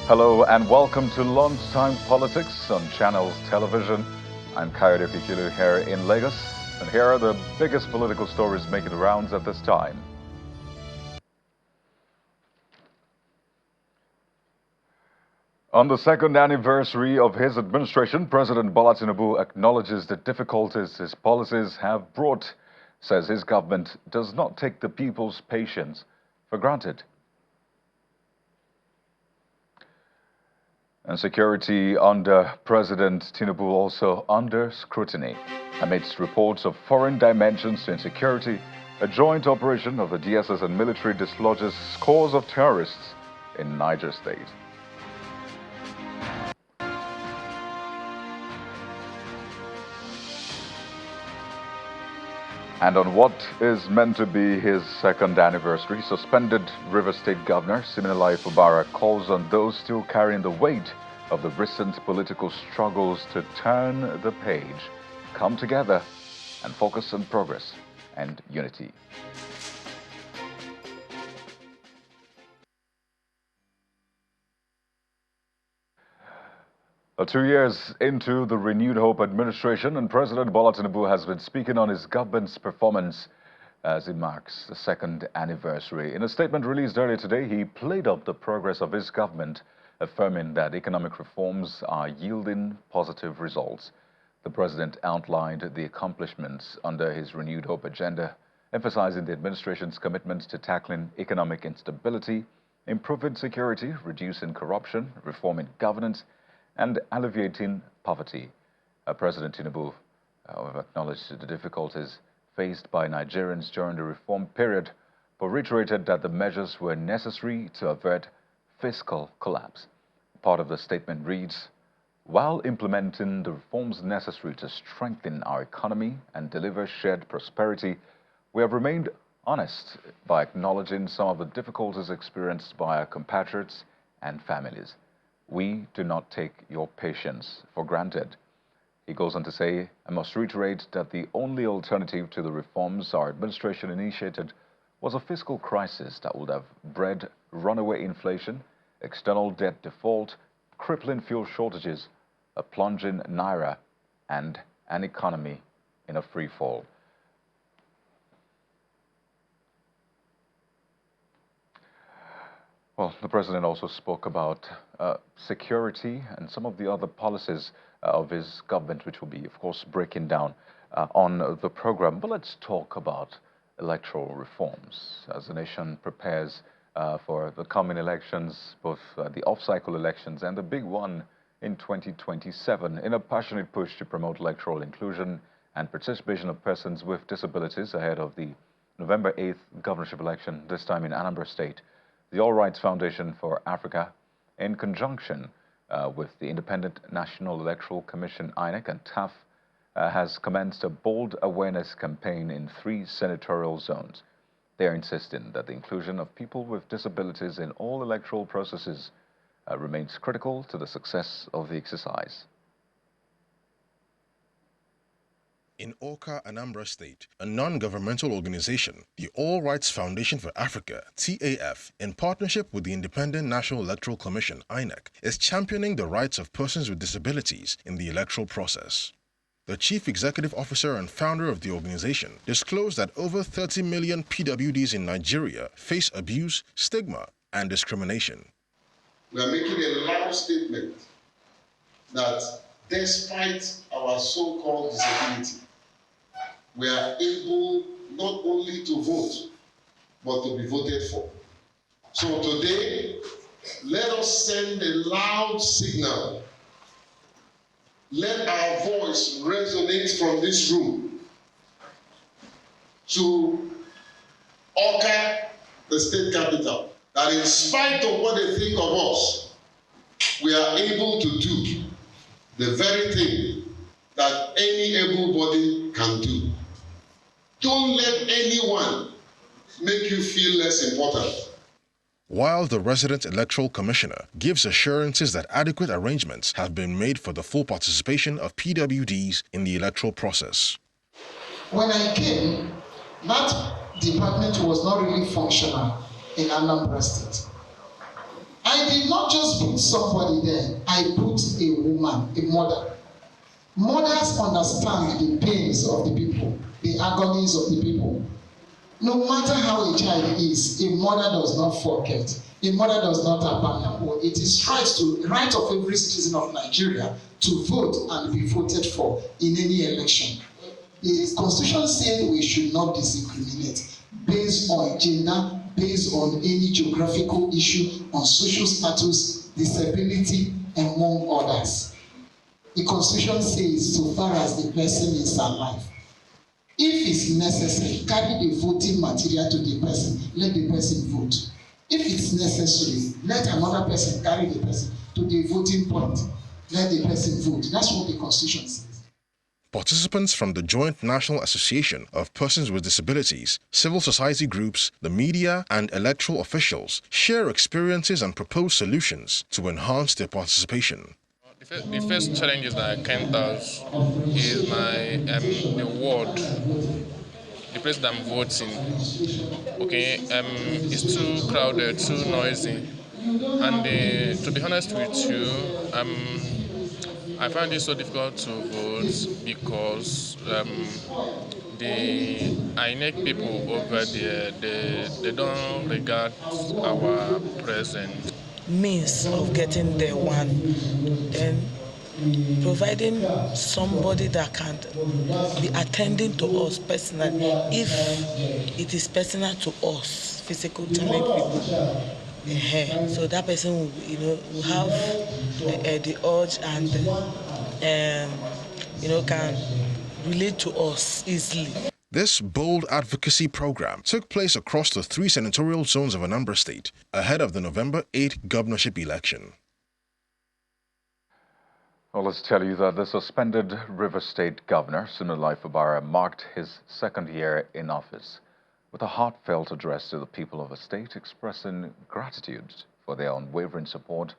Hello and welcome to Lunchtime Politics on Channels Television. I'm Kayode Fikulu here in Lagos, and here are the biggest political stories making the rounds at this time. On the second anniversary of his administration, President Bola Tinubu acknowledges the difficulties his policies have brought, says his government does not take the people's patience for granted. And security under President Tinubu also under scrutiny. Amidst reports of foreign dimensions to insecurity, a joint operation of the DSS and military dislodges scores of terrorists in Niger State. And on what is meant to be his second anniversary, suspended River State Governor Siminalayi Fubara calls on those still carrying the weight of the recent political struggles to turn the page, come together, and focus on progress and unity. Well, 2 years into the renewed hope administration, and President Bola Tinubu has been speaking on his government's performance as it marks the second anniversary. In a statement released earlier today, he played up the progress of his government, affirming that economic reforms are yielding positive results. The president outlined the accomplishments under his renewed hope agenda, emphasizing the administration's commitment to tackling economic instability, improving security, reducing corruption, reforming governance, and alleviating poverty. President Tinubu acknowledged the difficulties faced by Nigerians during the reform period, but reiterated that the measures were necessary to avert fiscal collapse. Part of the statement reads, "While implementing the reforms necessary to strengthen our economy and deliver shared prosperity, we have remained honest by acknowledging some of the difficulties experienced by our compatriots and families. We do not take your patience for granted." He goes on to say, "I must reiterate that the only alternative to the reforms our administration initiated was a fiscal crisis that would have bred runaway inflation, external debt default, crippling fuel shortages, a plunging naira, and an economy in a free fall." Well, the president also spoke about security and some of the other policies of his government, which will be, of course, breaking down on the program. But let's talk about electoral reforms as the nation prepares for the coming elections, both the off-cycle elections and the big one in 2027, in a passionate push to promote electoral inclusion and participation of persons with disabilities ahead of the November 8th governorship election, this time in Anambra State. The All Rights Foundation for Africa, in conjunction with the Independent National Electoral Commission, INEC, and TAF, has commenced a bold awareness campaign in 3 senatorial zones. They are insisting that the inclusion of people with disabilities in all electoral processes remains critical to the success of the exercise. In Awka, Anambra State, a non-governmental organization, the All Rights Foundation for Africa, TAF, in partnership with the Independent National Electoral Commission, INEC, is championing the rights of persons with disabilities in the electoral process. The chief executive officer and founder of the organization disclosed that over 30 million PWDs in Nigeria face abuse, stigma, and discrimination. We are making a loud statement that despite our so-called disability, we are able not only to vote, but to be voted for. So today, let us send a loud signal. Let our voice resonate from this room to Awka, the state capital, that in spite of what they think of us, we are able to do the very thing that any able-bodied can do. Don't let anyone make you feel less important. While the resident electoral commissioner gives assurances that adequate arrangements have been made for the full participation of PWDs in the electoral process. When I came, that department was not really functional in Anambra State. I did not just put somebody there, I put a woman, a mother. Mothers understand the pains of the people, the agonies of the people. No matter how a child is, a mother does not forget. A mother does not abandon. It is right of every citizen of Nigeria to vote and be voted for in any election. The Constitution says we should not discriminate based on gender, based on any geographical issue, on social status, disability, among others. The Constitution says so far as the person is alive. If it's necessary, carry the voting material to the person, let the person vote. If it's necessary, let another person carry the person to the voting point, let the person vote. That's what the Constitution says. Participants from the Joint National Association of Persons with Disabilities, civil society groups, the media, and electoral officials share experiences and propose solutions to enhance their participation. The first challenge that I encounters is the ward, the place that I'm voting. Okay, it's too crowded, too noisy, and to be honest with you, I find it so difficult to vote because the INEC people over there, they don't regard our presence. Means of getting there, one, then providing somebody that can be attending to us personally, if it is personal to us, physical challenge people. So that person will have the urge and can relate to us easily. This bold advocacy program took place across the 3 senatorial zones of Anambra State ahead of the November 8 governorship election. Well, let's tell you that the suspended River State Governor, Siminalayi Fubara, marked his second year in office with a heartfelt address to the people of the state, expressing gratitude for their unwavering support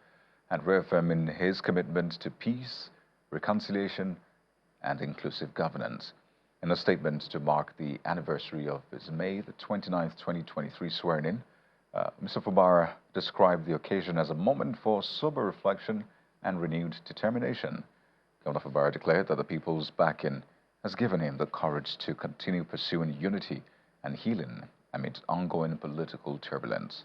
and reaffirming his commitment to peace, reconciliation, and inclusive governance. In a statement to mark the anniversary of his May the 29th, 2023 swearing-in, Mr. Fubara described the occasion as a moment for sober reflection and renewed determination. Governor Fubara declared that the people's backing has given him the courage to continue pursuing unity and healing amid ongoing political turbulence.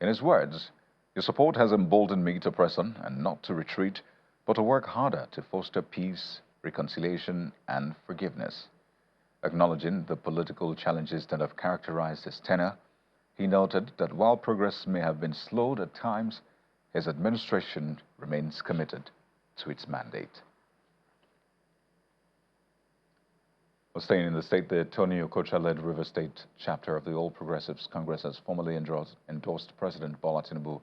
In his words, "Your support has emboldened me to press on and not to retreat, but to work harder to foster peace, reconciliation, and forgiveness." Acknowledging the political challenges that have characterized his tenure, he noted that while progress may have been slowed at times, his administration remains committed to its mandate. Well, staying in the state, the Tony Okocha-led River State chapter of the All Progressives Congress has formally endorsed President Bola Tinubu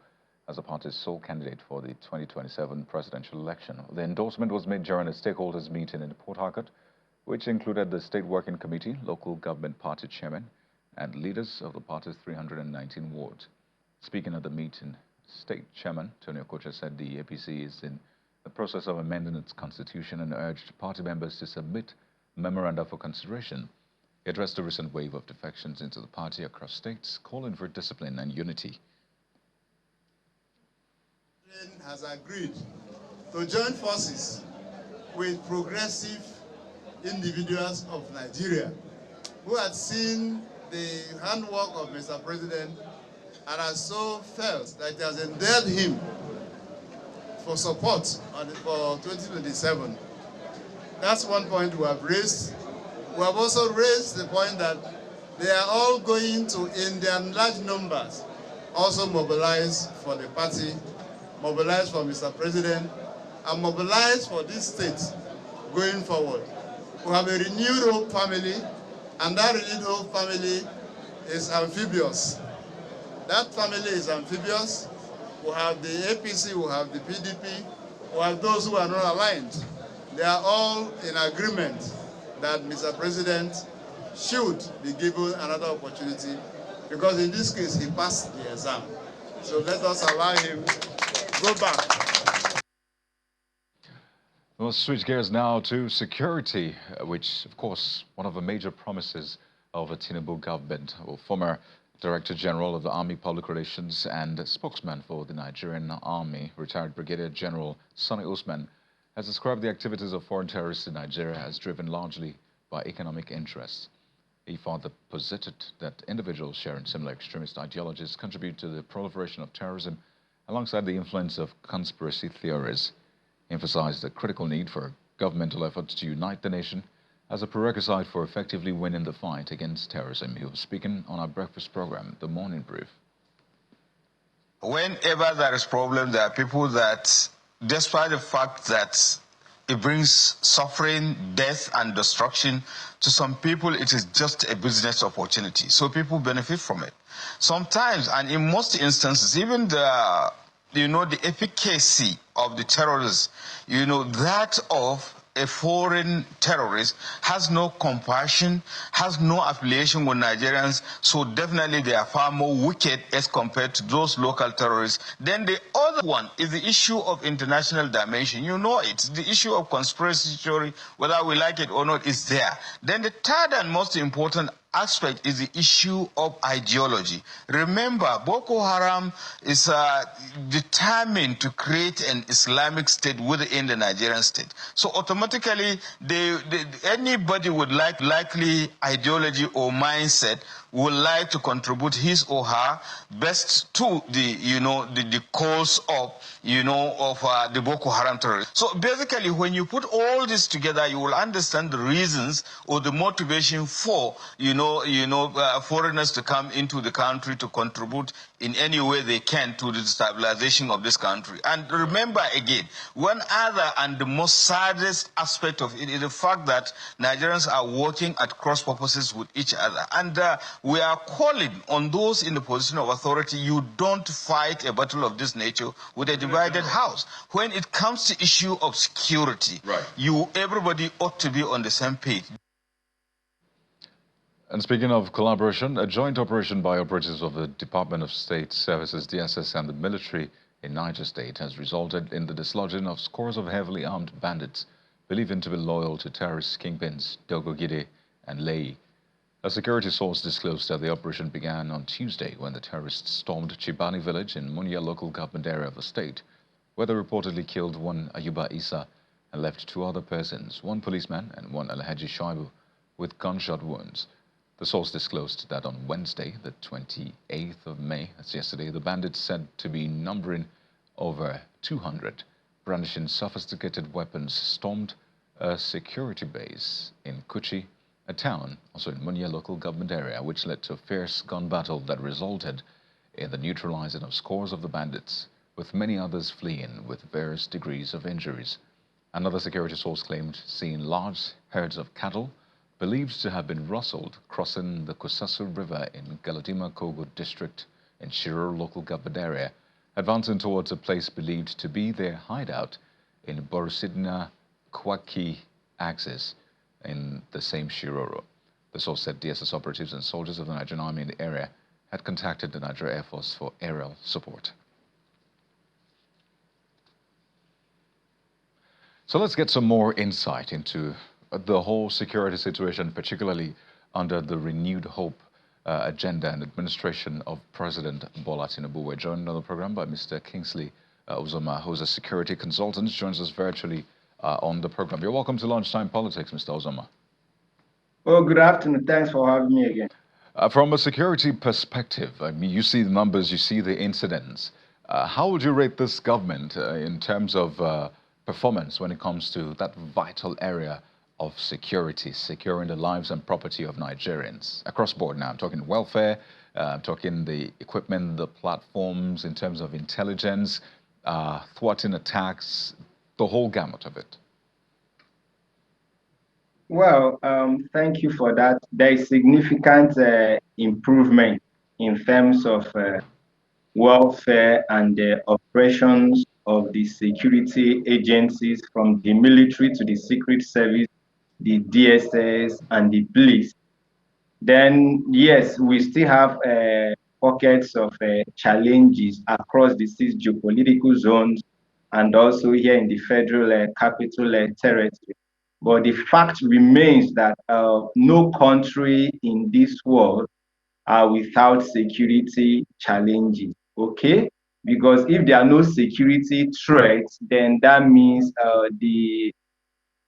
as the party's sole candidate for the 2027 presidential election. The endorsement was made during a stakeholders meeting in Port Harcourt, which included the State Working Committee, local government party chairman, and leaders of the party's 319 wards. Speaking at the meeting, State Chairman Tony Okocha said the APC is in the process of amending its constitution and urged party members to submit memoranda for consideration. He addressed the recent wave of defections into the party across states, calling for discipline and unity. Has agreed to join forces with progressive individuals of Nigeria who had seen the handwork of Mr. President and has so felt that it has endeared him for support for 2027. That's one point we have raised. We have also raised the point that they are all going to, in their large numbers, also mobilize for the party, mobilize for Mr. President, and mobilize for this state going forward. We have a renewed hope family, and that renewed hope family is amphibious. That family is amphibious. We have the APC, we have the PDP, we have those who are not aligned. They are all in agreement that Mr. President should be given another opportunity because in this case he passed the exam. So let us allow him to go back. We'll switch gears now to security, which, of course, one of the major promises of a Tinubu government. Well, former Director General of the Army Public Relations and spokesman for the Nigerian Army, retired Brigadier General Sani Usman, has described the activities of foreign terrorists in Nigeria as driven largely by economic interests. He further posited that individuals sharing similar extremist ideologies contribute to the proliferation of terrorism alongside the influence of conspiracy theories. He emphasized the critical need for governmental efforts to unite the nation as a prerequisite for effectively winning the fight against terrorism. He was speaking on our breakfast program, The Morning Brief. Whenever there is problem, there are people that, despite the fact that it brings suffering, death, and destruction, to some people it is just a business opportunity. So people benefit from it. Sometimes, and in most instances, even the efficacy of the terrorists, that of a foreign terrorist has no compassion, has no affiliation with Nigerians, so definitely they are far more wicked as compared to those local terrorists. Then the other one is the issue of international dimension. You know it. The issue of conspiracy theory, whether we like it or not, is there. Then the third and most important aspect is the issue of ideology. Remember, Boko Haram is determined to create an Islamic state within the Nigerian state. So automatically, anybody with likely ideology or mindset would like to contribute his or her best to the cause of the Boko Haram terrorists. So basically, when you put all this together, you will understand the reasons or the motivation for foreigners to come into the country to contribute in any way they can to the stabilization of this country. And remember again, one other and the most saddest aspect of it is the fact that Nigerians are working at cross purposes with each other. And we are calling on those in the position of authority, you don't fight a battle of this nature with a divided house. When it comes to issue of security, right, everybody ought to be on the same page. And speaking of collaboration, a joint operation by operatives of the Department of State Services, DSS, and the military in Niger State has resulted in the dislodging of scores of heavily armed bandits believed to be loyal to terrorist kingpins Dogogide and Lei. A security source disclosed that the operation began on Tuesday when the terrorists stormed Chibani village in Munya local government area of the state, where they reportedly killed one Ayuba Isa and left two other persons, one policeman and one Alhaji Shaibu, with gunshot wounds. The source disclosed that on Wednesday, the 28th of May, that's yesterday, the bandits said to be numbering over 200, brandishing sophisticated weapons, stormed a security base in Kuchi, a town also in Munya local government area, which led to a fierce gun battle that resulted in the neutralizing of scores of the bandits, with many others fleeing with various degrees of injuries. Another security source claimed seeing large herds of cattle believed to have been rustled crossing the Kusasu River in Galadima Kogo district in Shiroro local government area, advancing towards a place believed to be their hideout in Borosidna Kwaki axis in the same Shiroro. The source said DSS operatives and soldiers of the Nigerian Army in the area had contacted the Nigeria Air Force for aerial support. So let's get some more insight into the whole security situation, particularly under the renewed hope agenda and administration of President Bola Tinubu. We're joined on the program by Mr. Kingsley Ozama, who's a security consultant, joins us virtually on the program. You're welcome to Lunchtime Politics, Mr. Ozama. Oh, good afternoon. Thanks for having me again. From a security perspective, I mean, you see the numbers, you see the incidents. How would you rate this government in terms of performance when it comes to that vital area of security, securing the lives and property of Nigerians across board now? I'm talking welfare, I'm talking the equipment, the platforms in terms of intelligence, thwarting attacks, the whole gamut of it. Well, thank you for that. There is significant improvement in terms of welfare and the operations of the security agencies, from the military to the Secret Service, the DSS, and the police. Then, yes, we still have pockets of challenges across the 6 geopolitical zones and also here in the federal capital territory. But the fact remains that no country in this world without security challenges. Okay, because if there are no security threats, then that means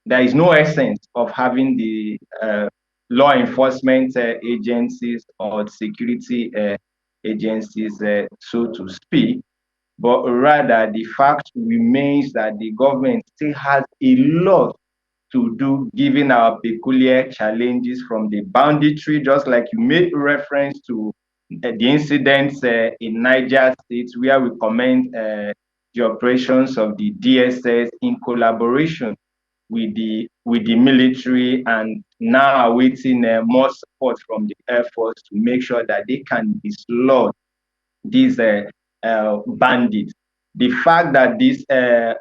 there is no essence of having the law enforcement agencies or security agencies, so to speak. But rather, the fact remains that the government still has a lot to do given our peculiar challenges from the banditry, just like you made reference to the incidents in Niger State, where we commend the operations of the DSS in collaboration with the military, and now awaiting more support from the Air Force to make sure that they can dislodge these bandits. The fact that these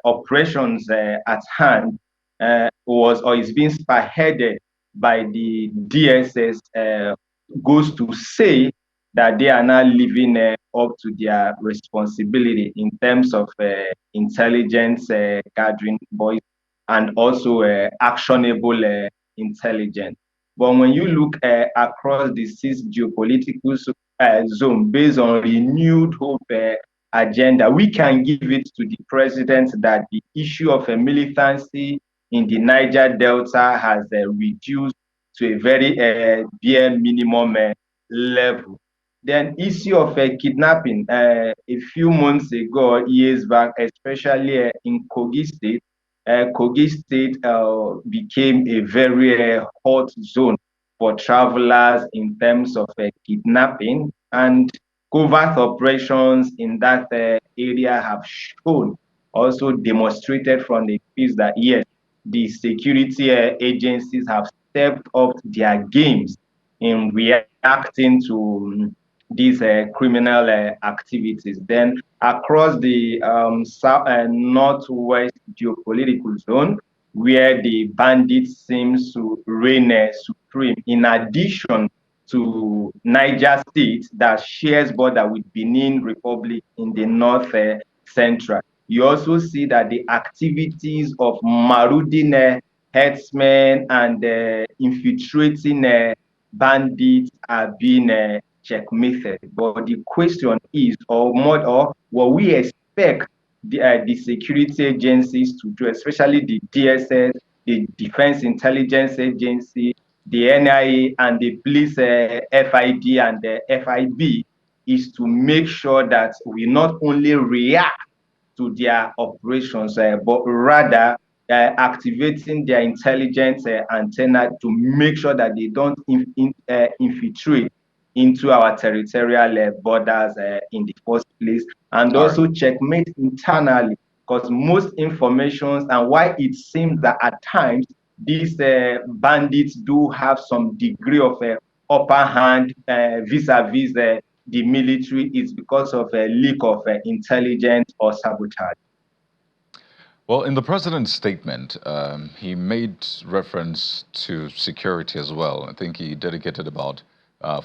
operations at hand was or is being spearheaded by the DSS goes to say that they are now living up to their responsibility in terms of intelligence gathering, boys, and also actionable intelligence. But when you look across the six geopolitical zone based on renewed hope agenda, we can give it to the president that the issue of a militancy in the Niger Delta has reduced to a very bare minimum level. Then issue of kidnapping, a few months ago, years back, especially in Kogi State, Kogi State became a very hot zone for travelers in terms of kidnapping, and covert operations in that area have shown, also demonstrated from the piece that yes, the security agencies have stepped up their games in reacting to these criminal activities. Then across the south and northwest geopolitical zone, where the bandits seems to reign supreme, in addition to Niger State that shares border with Benin Republic in the north central. You also see that the activities of marauding herdsmen and infiltrating bandits are being checkmated. But the question is, or more, or what we expect the security agencies to do, especially the DSS, the Defense Intelligence Agency, the NIA, and the police FID and the FIB, is to make sure that we not only react to their operations, but rather activating their intelligence antenna to make sure that they don't infiltrate into our territorial borders in the first place, and also checkmate internally, because most information and why it seems that at times these bandits do have some degree of upper hand vis-a-vis the military is because of a leak of intelligence or sabotage. Well, in the president's statement, he made reference to security as well. I think he dedicated about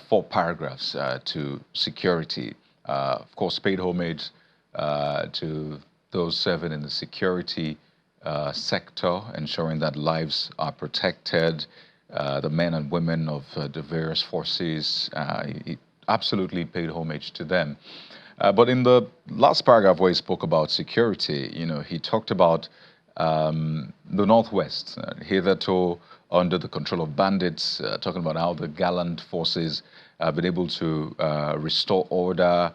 4 paragraphs to security. Of course, paid homage to those serving in the security sector, ensuring that lives are protected, the men and women of the various forces. He absolutely paid homage to them. But in the last paragraph where he spoke about security, he talked about the Northwest, hitherto under the control of bandits, talking about how the gallant forces have been able to restore order,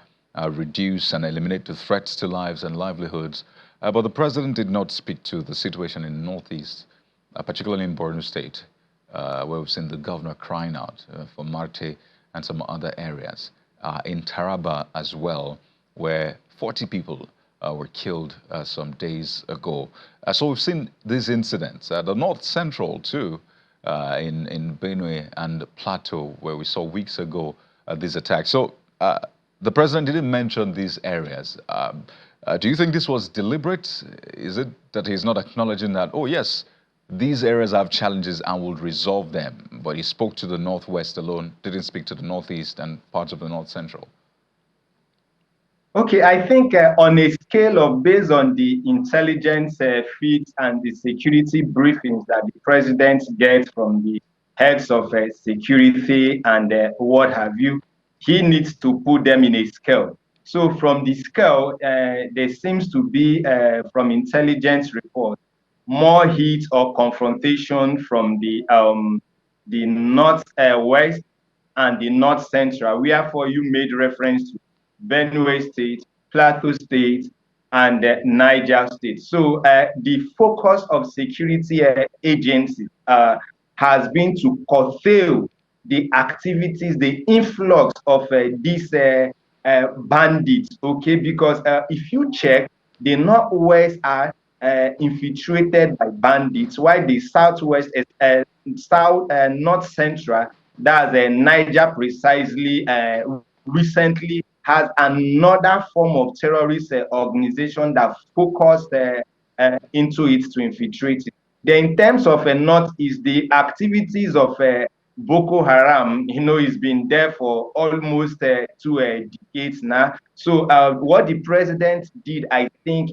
reduce and eliminate the threats to lives and livelihoods. But the president did not speak to the situation in the Northeast, particularly in Borno State, where we've seen the governor crying out for Marte and some other areas. In Taraba as well, where 40 people were killed some days ago. So we've seen these incidents. The North Central too, in Benue and Plateau, where we saw weeks ago these attacks. So the president didn't mention these areas. Do you think this was deliberate? Is it that he's not acknowledging that, oh yes, these areas have challenges and will resolve them, but he spoke to the Northwest alone, didn't speak to the Northeast and parts of the North Central? Okay, I think on a scale of based on the intelligence feeds and the security briefings that the president gets from the heads of security and what have you, he needs to put them in a scale. So from the scale, there seems to be, from intelligence reports, more heat or confrontation from the north west and the north central. Wherefore you made reference to Benue State, Plateau State, and Niger State. So the focus of security agencies has been to curtail the activities, the influx of these bandits, okay? Because if you check, the Northwest are infiltrated by bandits, while the Southwest, North Central, that's Niger precisely, recently has another form of terrorist organization that focused into it to infiltrate it. Then in terms of Northeast, the activities of Boko Haram, it's been there for almost 2 decades now. So what the president did, I think,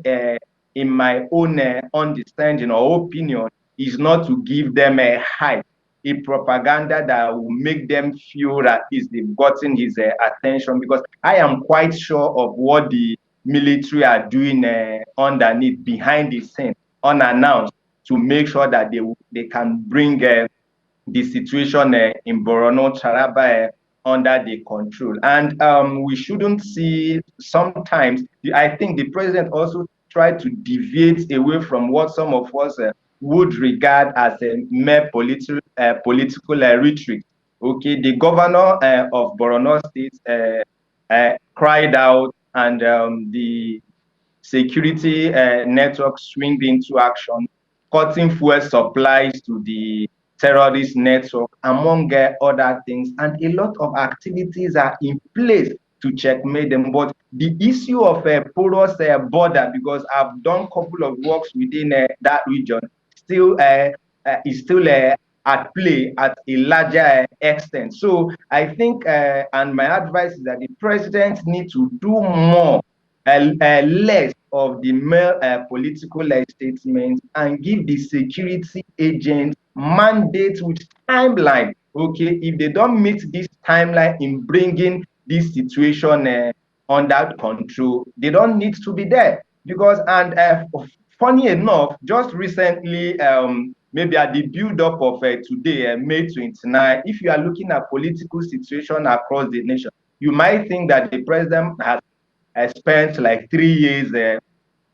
in my own understanding or opinion, is not to give them a hype, a propaganda that will make them feel that they've gotten his attention, because I am quite sure of what the military are doing underneath, behind the scene, unannounced, to make sure that they can bring the situation in Borno, Taraba under the control. And we shouldn't see, sometimes, I think the president also tried to deviate away from what some of us would regard as a mere political rhetoric. Okay, the governor of Borno State cried out, and the security network swinged into action, cutting fuel supplies to the terrorist network, among other things. And a lot of activities are in place to checkmate them. But the issue of a porous border, because I've done a couple of works within that region, is still at play at a larger extent. So I think, and my advice is that the president needs to do more, less of the mere political statements, and give the security agents mandate with timeline. Okay, if they don't meet this timeline in bringing this situation under control, they don't need to be there. Because, and funny enough, just recently, maybe at the build-up of today, May 29, if you are looking at political situation across the nation, you might think that the president has spent like 3 years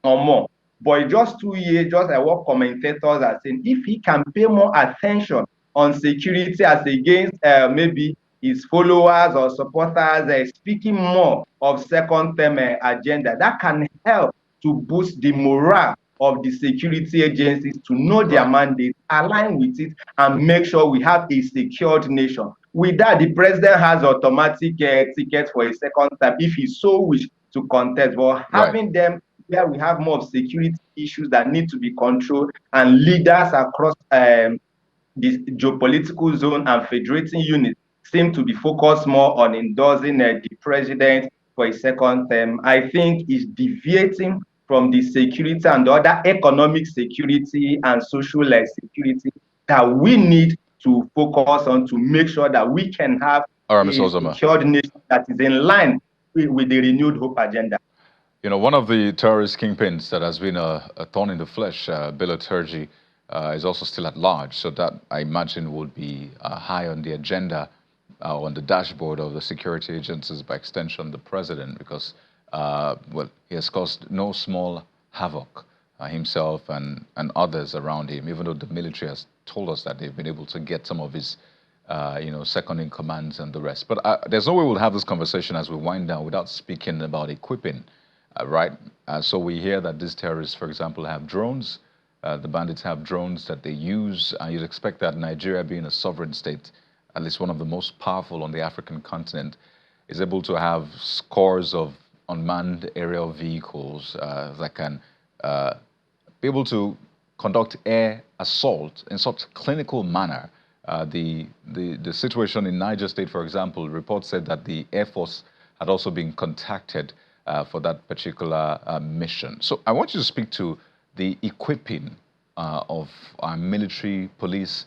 or more. But just 2 years, just what commentators are saying, if he can pay more attention on security as against maybe his followers or supporters speaking more of second-term agenda, that can help to boost the morale of the security agencies to know their mandate, align with it, and make sure we have a secured nation. With that, the president has automatic tickets for a second term if he so wish to contest. But having them where we have more of security issues that need to be controlled, and leaders across the geopolitical zone and federating units seem to be focused more on endorsing the president for a second term, I think is deviating from the security and the other economic security and social security that we need to focus on, to make sure that we can have a secured nation that is in line with the renewed hope agenda. One of the terrorist kingpins that has been a thorn in the flesh, Bello Turji, is also still at large. So that, I imagine, would be high on the agenda, on the dashboard of the security agencies, by extension the president, because, well, he has caused no small havoc himself and others around him, even though the military has told us that they've been able to get some of his second in commands and the rest. But there's no way we'll have this conversation as we wind down without speaking about equipping. Right. So we hear that these terrorists, for example, have drones. The bandits have drones that they use. And you'd expect that Nigeria, being a sovereign state, at least one of the most powerful on the African continent, is able to have scores of unmanned aerial vehicles that can be able to conduct air assault in such clinical manner. The situation in Niger State, for example, reports said that the Air Force had also been contacted for that particular mission. So I want you to speak to the equipping of our military police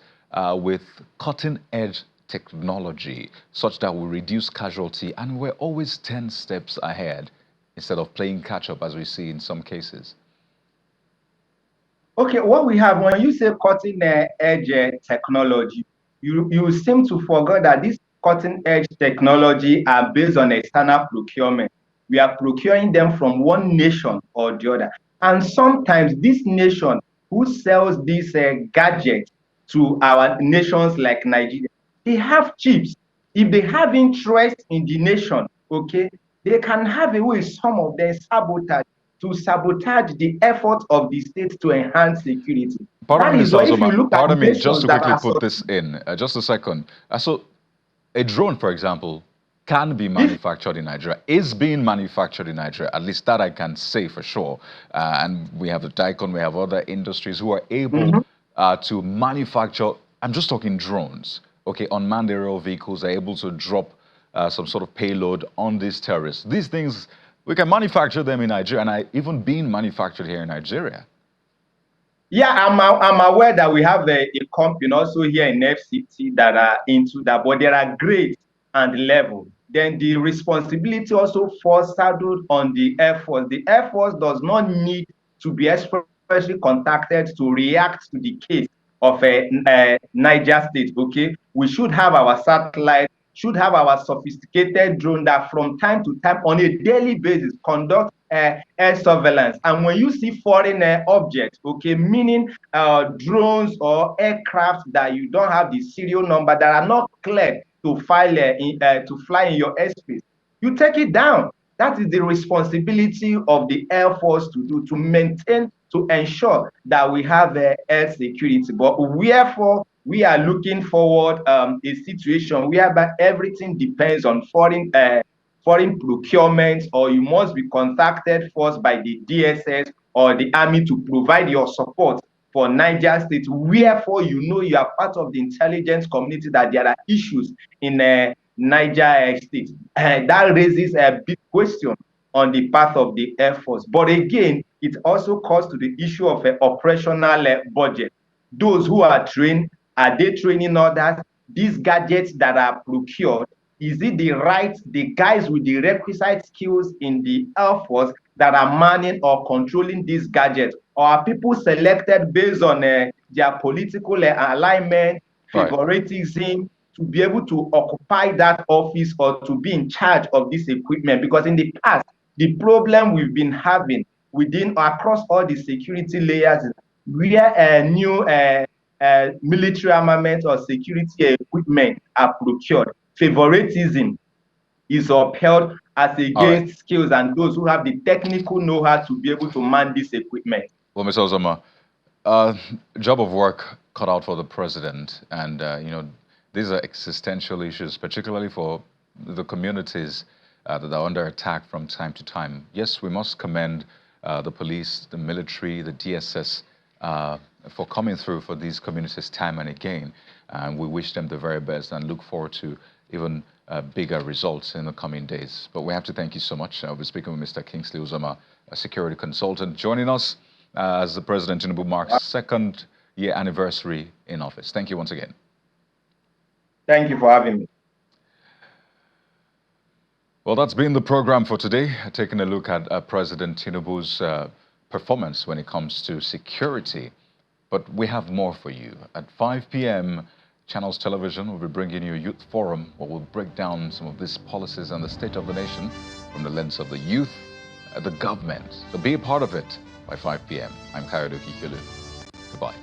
with cutting-edge technology such that we reduce casualty and we're always 10 steps ahead instead of playing catch-up as we see in some cases? Okay, what we have, when you say cutting-edge technology, you seem to forget that this cutting-edge technology are based on external procurement. We are procuring them from one nation or the other. And sometimes this nation who sells these gadgets to our nations like Nigeria, they have chips. If they have interest in the nation, okay, they can have a way, some of them sabotage the effort of the state to enhance security. Pardon, That is Minister why if you Ozama, look at pardon me, just nations to that quickly are put this in, just a second. So a drone, for example, can be manufactured in Nigeria, is being manufactured in Nigeria, at least that I can say for sure. And we have the Daikon, we have other industries who are able to manufacture, I'm just talking drones, okay, unmanned aerial vehicles are able to drop some sort of payload on these terrorists. These things, we can manufacture them in Nigeria, and even being manufactured here in Nigeria. Yeah, I'm aware that we have a company also here in FCT that are into that, but there are grades and level. Then the responsibility also falls saddled on the Air Force. The Air Force does not need to be expressly contacted to react to the case of Niger State, okay? We should have our satellite, should have our sophisticated drone that from time to time on a daily basis conduct air surveillance. And when you see foreign objects, okay, meaning drones or aircraft that you don't have the serial number, that are not cleared to fly in your airspace, you take it down. That is the responsibility of the Air Force to do, to maintain, to ensure that we have air security. But wherefore we are looking forward a situation whereby everything depends on foreign procurement, or you must be contacted first by the DSS or the army to provide your support for Niger State. Wherefore, you are part of the intelligence community that there are issues in Niger State. That raises a big question on the part of the Air Force. But again, it also calls to the issue of an operational budget. Those who are trained, are they training others? These gadgets that are procured, is it the guys with the requisite skills in the Air Force that are manning or controlling these gadgets? Or are people selected based on their political alignment, favoritism, to be able to occupy that office or to be in charge of this equipment? Because in the past, the problem we've been having across all the security layers is where new military armament or security equipment are procured, favoritism is upheld as against skills and those who have the technical know-how to be able to man this equipment. Well, Mr. Ozama, job of work cut out for the president, and these are existential issues, particularly for the communities that are under attack from time to time. Yes, we must commend the police, the military, the DSS for coming through for these communities time and again. And we wish them the very best and look forward to even bigger results in the coming days. But we have to thank you so much. I'll be speaking with Mr. Kingsley Ozama, a security consultant, joining us as the President Tinubu marks second year anniversary in office. Thank you once again. Thank you for having me. Well, that's been the program for today, taking a look at President Tinubu's performance when it comes to security. But we have more for you. At 5 p.m., Channels Television will be bringing you a youth forum where we'll break down some of these policies and the state of the nation from the lens of the youth, the government. So be a part of it by 5 p.m. I'm Kayode Kikulu. Goodbye.